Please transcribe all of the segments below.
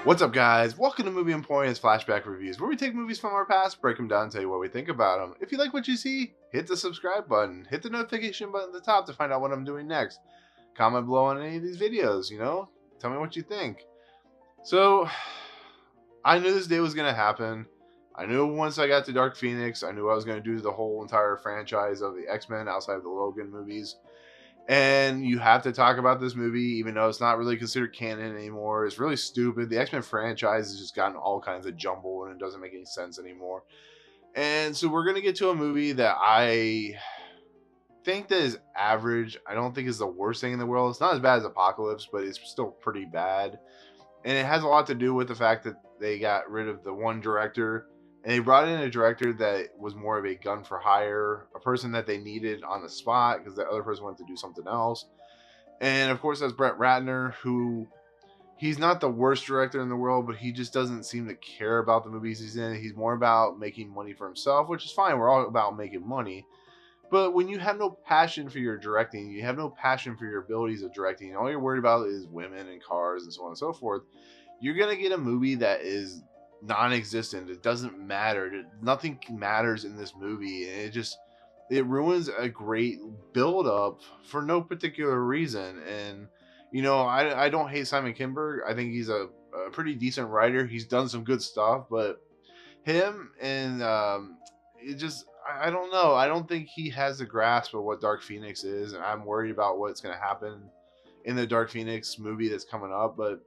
What's up, guys? Welcome to Movie Emporium's Flashback Reviews, where we take movies from our past, break them down, and tell you what we think about them. If you like what you see, hit the subscribe button, hit the notification button at the top to find out what I'm doing next. Comment below on any of these videos, tell me what you think. So, I knew this day was going to happen. I knew once I got to Dark Phoenix, I knew I was going to do the whole entire franchise of the X-Men outside of the Logan movies. And you have to talk about this movie, even though it's not really considered canon anymore. It's really stupid. The X-Men franchise has just gotten all kinds of jumble and it doesn't make any sense anymore. And so we're going to get to a movie that I think that is average. I don't think is the worst thing in the world. It's not as bad as Apocalypse, but it's still pretty bad. And it has a lot to do with the fact that they got rid of the one director and they brought in a director that was more of a gun for hire, a person that they needed on the spot because the other person wanted to do something else. And of course, that's Brent Ratner, who he's not the worst director in the world, but he just doesn't seem to care about the movies he's in. He's more about making money for himself, which is fine. We're all about making money. But when you have no passion for your directing, you have no passion for your abilities of directing, and all you're worried about is women and cars and so on and so forth, you're going to get a movie that is non-existent. It doesn't matter. Nothing matters in this movie. And it ruins a great build-up for no particular reason. And, I don't hate Simon Kinberg. I think he's a pretty decent writer. He's done some good stuff, but him and it just I don't know. I don't think he has a grasp of what Dark Phoenix is, and I'm worried about what's going to happen in the Dark Phoenix movie that's coming up. But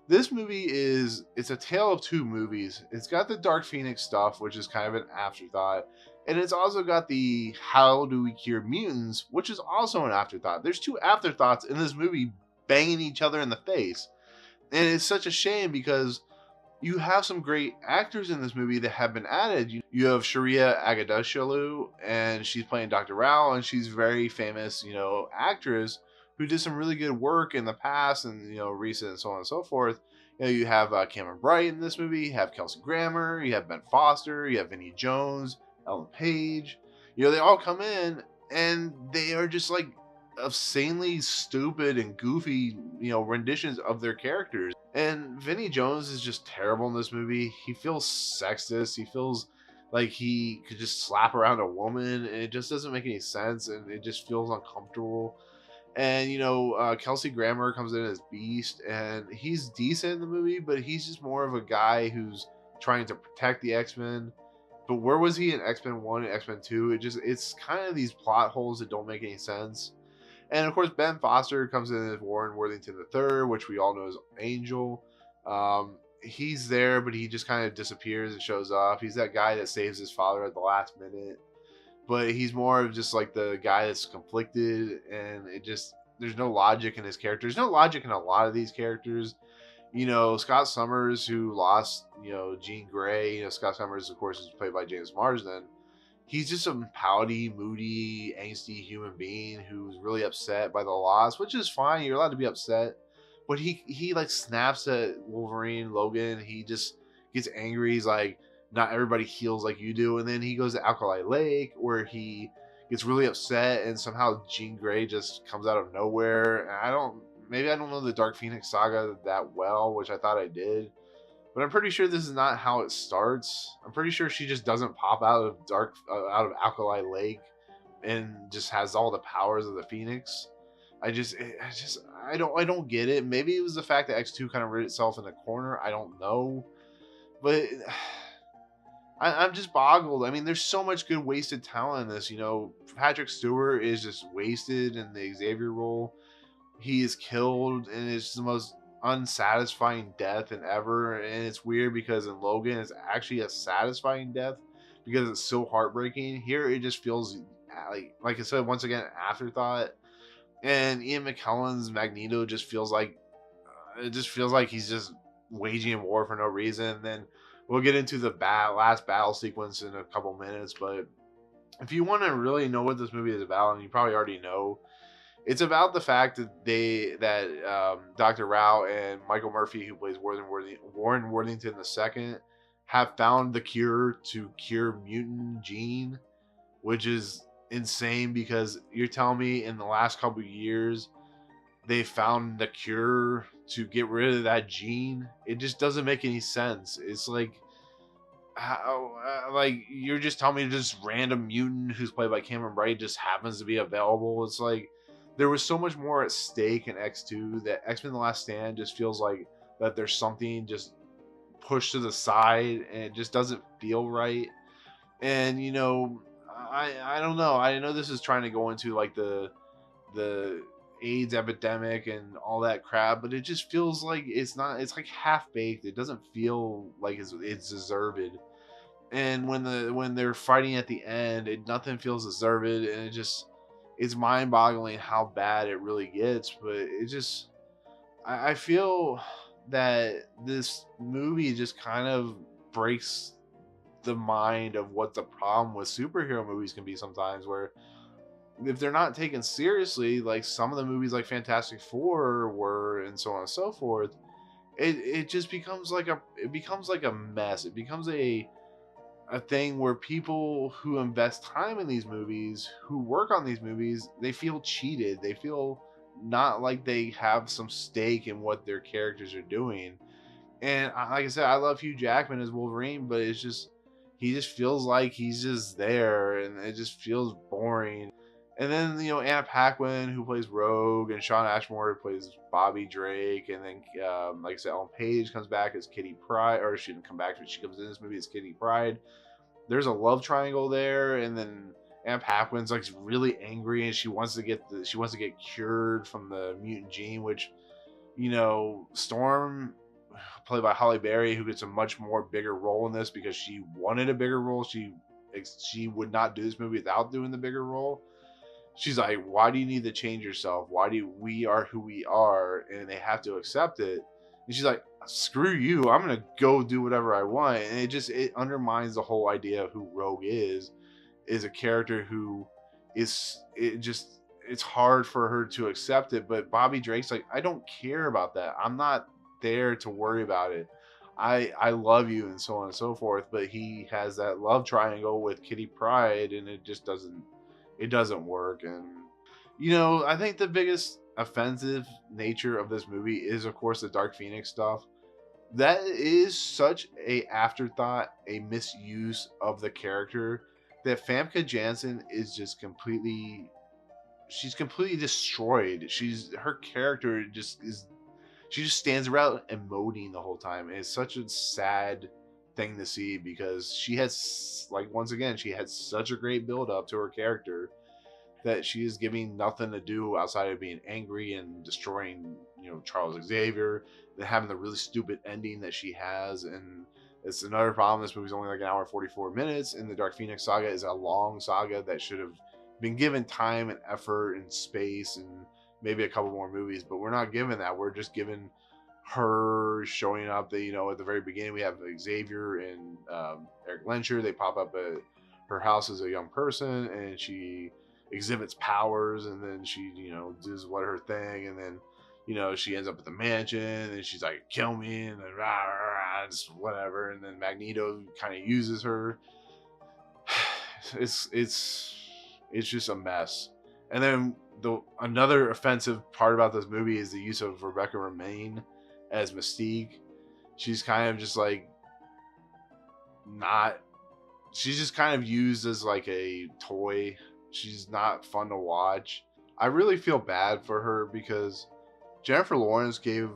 this movie it's a tale of two movies. It's got the Dark Phoenix stuff, which is kind of an afterthought, and it's also got the how do we cure mutants, which is also an afterthought. There's two afterthoughts in this movie banging each other in the face, and it's such a shame because you have some great actors in this movie that have been added. You have Sharia Aghdashloo, and she's playing Dr. Rao, and she's a very famous, actress who did some really good work in the past and, recent and so on and so forth. You have Cameron Bright in this movie, you have Kelsey Grammer, you have Ben Foster, you have Vinnie Jones, Ellen Page. They all come in, and they are just like obscenely stupid and goofy, renditions of their characters. And Vinnie Jones is just terrible in this movie. He feels sexist. He feels like he could just slap around a woman, and it just doesn't make any sense, and it just feels uncomfortable. And Kelsey Grammer comes in as Beast, and he's decent in the movie, but he's just more of a guy who's trying to protect the X-Men. But where was he in X-Men 1 and X-Men 2? It's kind of these plot holes that don't make any sense. And of course, Ben Foster comes in as Warren Worthington III, which we all know as Angel. He's there, but he just kind of disappears and shows up. He's that guy that saves his father at the last minute. But he's more of just like the guy that's conflicted, and there's no logic in his character. There's no logic in a lot of these characters. Scott Summers, who lost, Jean Grey. Scott Summers, of course, is played by James Marsden. He's just a pouty, moody, angsty human being who's really upset by the loss, which is fine. You're allowed to be upset. But he like snaps at Wolverine, Logan. He just gets angry. He's like, not everybody heals like you do. And then he goes to Alkali Lake where he gets really upset, and somehow Jean Grey just comes out of nowhere. And maybe I don't know the Dark Phoenix saga that well, which I thought I did. But I'm pretty sure this is not how it starts. I'm pretty sure she just doesn't pop out of Alkali Lake and just has all the powers of the Phoenix. I don't get it. Maybe it was the fact that X2 kind of rid itself in the corner. I don't know. But I'm just boggled. I mean, there's so much good wasted talent in this. Patrick Stewart is just wasted in the Xavier role. He is killed, and it's the most unsatisfying death than ever. And it's weird because in Logan it's actually a satisfying death because it's so heartbreaking. Here it just feels like I said, once again, an afterthought. And Ian McKellen's Magneto just feels like he's just waging a war for no reason. And then we'll get into the last battle sequence in a couple minutes, but if you want to really know what this movie is about, and you probably already know, it's about the fact that Dr. Rao and Michael Murphy, who plays Warren Worthington II, have found the cure to cure mutant Jean, which is insane because you're telling me in the last couple of years they found the cure to get rid of that gene. It just doesn't make any sense. It's like, how, like, you're just telling me this random mutant who's played by Cameron Bright just happens to be available. It's like there was so much more at stake in X2 that X-Men: The Last Stand just feels like that there's something just pushed to the side and it just doesn't feel right. And I don't know. I know this is trying to go into like the AIDS epidemic and all that crap, but it just feels like it's not. It's like half baked. It doesn't feel like it's deserved. And when they're fighting at the end, nothing feels deserved, and it's mind boggling how bad it really gets. But it just I feel that this movie just kind of breaks the mind of what the problem with superhero movies can be sometimes, where if they're not taken seriously, like some of the movies like Fantastic Four were and so on and so forth, it just becomes like a mess. It becomes a thing where people who invest time in these movies, who work on these movies, they feel cheated. They feel not like they have some stake in what their characters are doing. And like I said, I love Hugh Jackman as Wolverine, but he just feels like he's just there, and it just feels boring. And then Anna Paquin, who plays Rogue, and Shawn Ashmore, who plays Bobby Drake, and then like I said, Ellen Page comes back as Kitty Pryde, or she didn't come back, but she comes in this movie as Kitty Pryde. There's a love triangle there, and then Anna Paquin's like really angry, and she wants to get cured from the mutant gene, which Storm, played by Halle Berry, who gets a much more bigger role in this because she wanted a bigger role. She would not do this movie without doing the bigger role. She's like, why do you need to change yourself? Why do we are who we are, and they have to accept it? And she's like, screw you, I'm gonna go do whatever I want. And it undermines the whole idea of who Rogue is a character who it's hard for her to accept it. But Bobby Drake's like, I don't care about that. I'm not there to worry about it. I love you and so on and so forth. But he has that love triangle with Kitty Pryde, and it doesn't work. And I think the biggest offensive nature of this movie is, of course, the Dark Phoenix stuff. That is such a afterthought, a misuse of the character, that Famke Jansen is just completely destroyed. Her character she just stands around emoting the whole time. And it's such a sad thing to see, because she has, like, once again, she had such a great build up to her character that she is giving nothing to do outside of being angry and destroying, Charles Xavier, and having the really stupid ending that she has. And it's another problem. This movie's only like an hour and 44 minutes, and the Dark Phoenix saga is a long saga that should have been given time and effort and space and maybe a couple more movies, but we're not given that. We're just given her showing up. That at the very beginning we have Xavier and Eric Lensher. They pop up at her house as a young person, and she exhibits powers, and then she does her thing, and then she ends up at the mansion, and she's like, kill me, and then rah, rah, rah, just whatever. And then Magneto kind of uses her. It's just a mess. And then another offensive part about this movie is the use of Rebecca Romijn as Mystique. She's kind of just like she's just kind of used as like a toy. She's not fun to watch. I really feel bad for her, because Jennifer Lawrence gave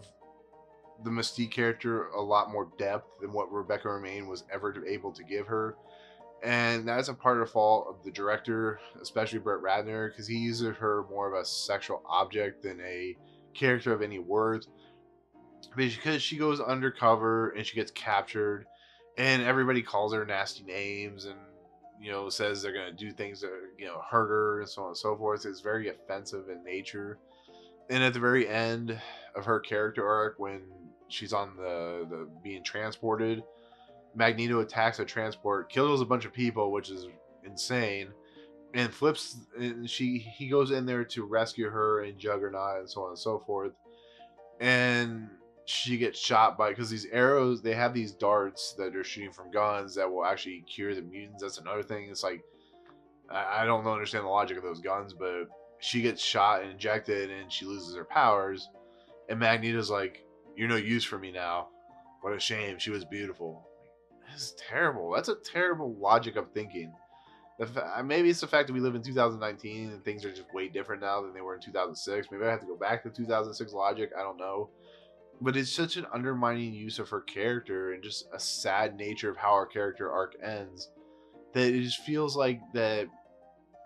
the Mystique character a lot more depth than what Rebecca Romijn was ever able to give her. And that's a part of the fault of the director, especially Brent Ratner, because he uses her more of a sexual object than a character of any worth. Because she goes undercover and she gets captured, and everybody calls her nasty names and says they're going to do things that hurt her and so on and so forth. It's very offensive in nature. And at the very end of her character arc, when she's on the being transported, Magneto attacks a transport, kills a bunch of people, which is insane, and flips. And he goes in there to rescue her and Juggernaut and so on and so forth. And she gets shot because these arrows, they have these darts that are shooting from guns that will actually cure the mutants. That's another thing. It's like, I don't understand the logic of those guns, but she gets shot and injected and she loses her powers. And Magneto's like, "You're no use for me now. What a shame. She was beautiful." That's terrible. That's a terrible logic of thinking. Maybe it's the fact that we live in 2019 and things are just way different now than they were in 2006. Maybe I have to go back to 2006 logic. I don't know. But it's such an undermining use of her character and just a sad nature of how her character arc ends that it just feels like that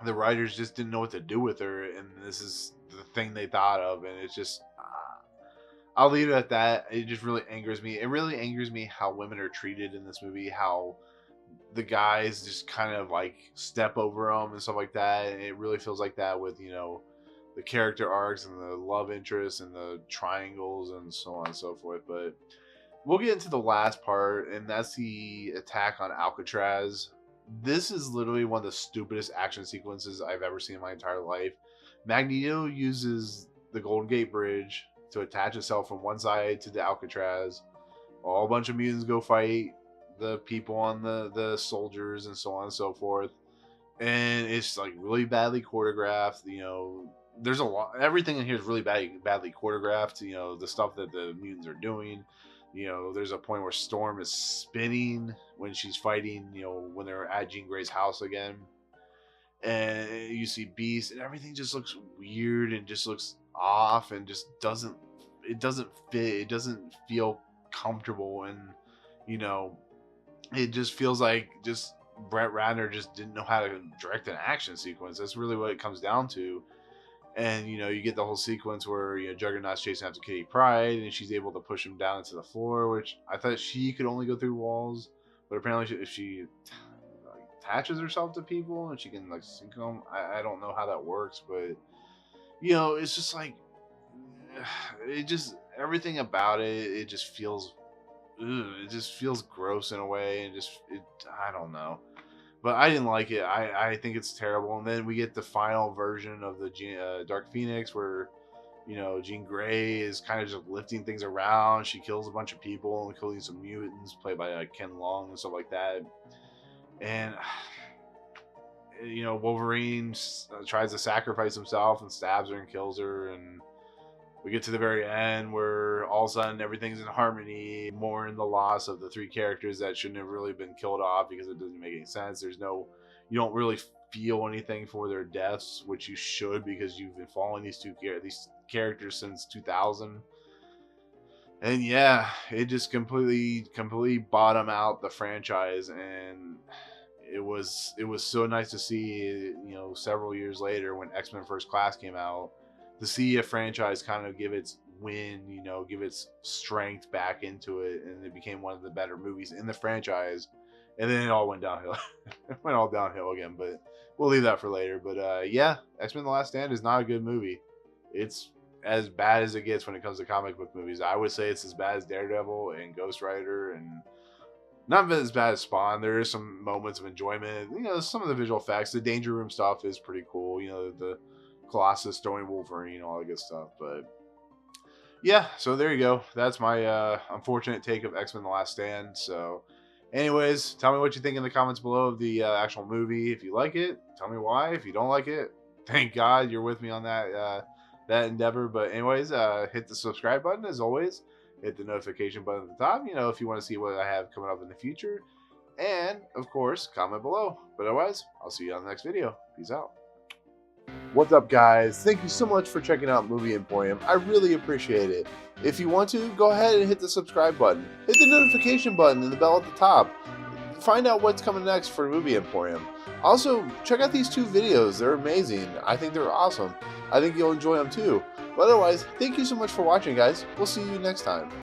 the writers just didn't know what to do with her, and this is the thing they thought of, and it's just I'll leave it at that. It just really angers me. It really angers me how women are treated in this movie, how the guys just kind of like step over them and stuff like that, and it really feels like that with, you know, the character arcs and the love interests and the triangles and so on and so forth. But we'll get into the last part, and that's the attack on Alcatraz. This is literally one of the stupidest action sequences I've ever seen in my entire life. Magneto uses the Golden Gate Bridge to attach itself from one side to the Alcatraz. A bunch of mutants go fight the people on the soldiers and so on and so forth. And it's like really badly choreographed. You know, there's a lot. Everything in here is really badly choreographed. You know, the stuff that the mutants are doing. You know, there's a point where Storm is spinning when she's fighting, you know, when they're at Jean Grey's house again. And you see Beast, and everything just looks weird and just looks off and just doesn't fit. It doesn't feel comfortable. And, you know, it just feels like just Brent Ratner just didn't know how to direct an action sequence. That's really what it comes down to. And, you know, you get the whole sequence where, you know, Juggernaut's chasing after Kitty Pryde, and she's able to push him down into the floor, which I thought she could only go through walls. But apparently if she attaches herself to people and she can, like, sink them, I don't know how that works. But, you know, it's just like, it just, everything about it just feels, it just feels gross in a way. And just, I don't know. But I didn't like it. I think it's terrible. And then we get the final version of the Dark Phoenix where, you know, Jean Grey is kind of just lifting things around. She kills a bunch of people, including some mutants played by Ken Long and stuff like that. And, you know, Wolverine tries to sacrifice himself and stabs her and kills her. And we get to the very end where all of a sudden everything's in harmony, more in the loss of the three characters that shouldn't have really been killed off because it doesn't make any sense. You don't really feel anything for their deaths, which you should, because you've been following these characters since 2000. And yeah, it just completely bottomed out the franchise. And it was so nice to see, you know, several years later when X-Men First Class came out, to see a franchise kind of give its win, you know, give its strength back into it, and it became one of the better movies in the franchise. And then it all went downhill. It went all downhill again, but we'll leave that for later. But yeah, X-Men The Last Stand is not a good movie. It's as bad as it gets when it comes to comic book movies. I would say it's as bad as Daredevil and Ghost Rider, and not as bad as Spawn. There are some moments of enjoyment. You know, some of the visual effects, the Danger Room stuff is pretty cool. You know, the Colossus throwing Wolverine, all that good stuff. But yeah, so there you go. That's my unfortunate take of X-Men The Last Stand. So anyways, tell me what you think in the comments below of the actual movie. If you like it, tell me why. If you don't like it, thank God you're with me on that endeavor. But anyways, hit the subscribe button as always. Hit the notification button at the top, you know, if you want to see what I have coming up in the future. And of course, comment below. But otherwise, I'll see you on the next video. Peace out. What's up, guys? Thank you so much for checking out Movie Emporium. I really appreciate it. If you want to, go ahead and hit the subscribe button. Hit the notification button and the bell at the top. Find out what's coming next for Movie Emporium. Also, check out these two videos. They're amazing. I think they're awesome. I think you'll enjoy them too. But otherwise, thank you so much for watching, guys. We'll see you next time.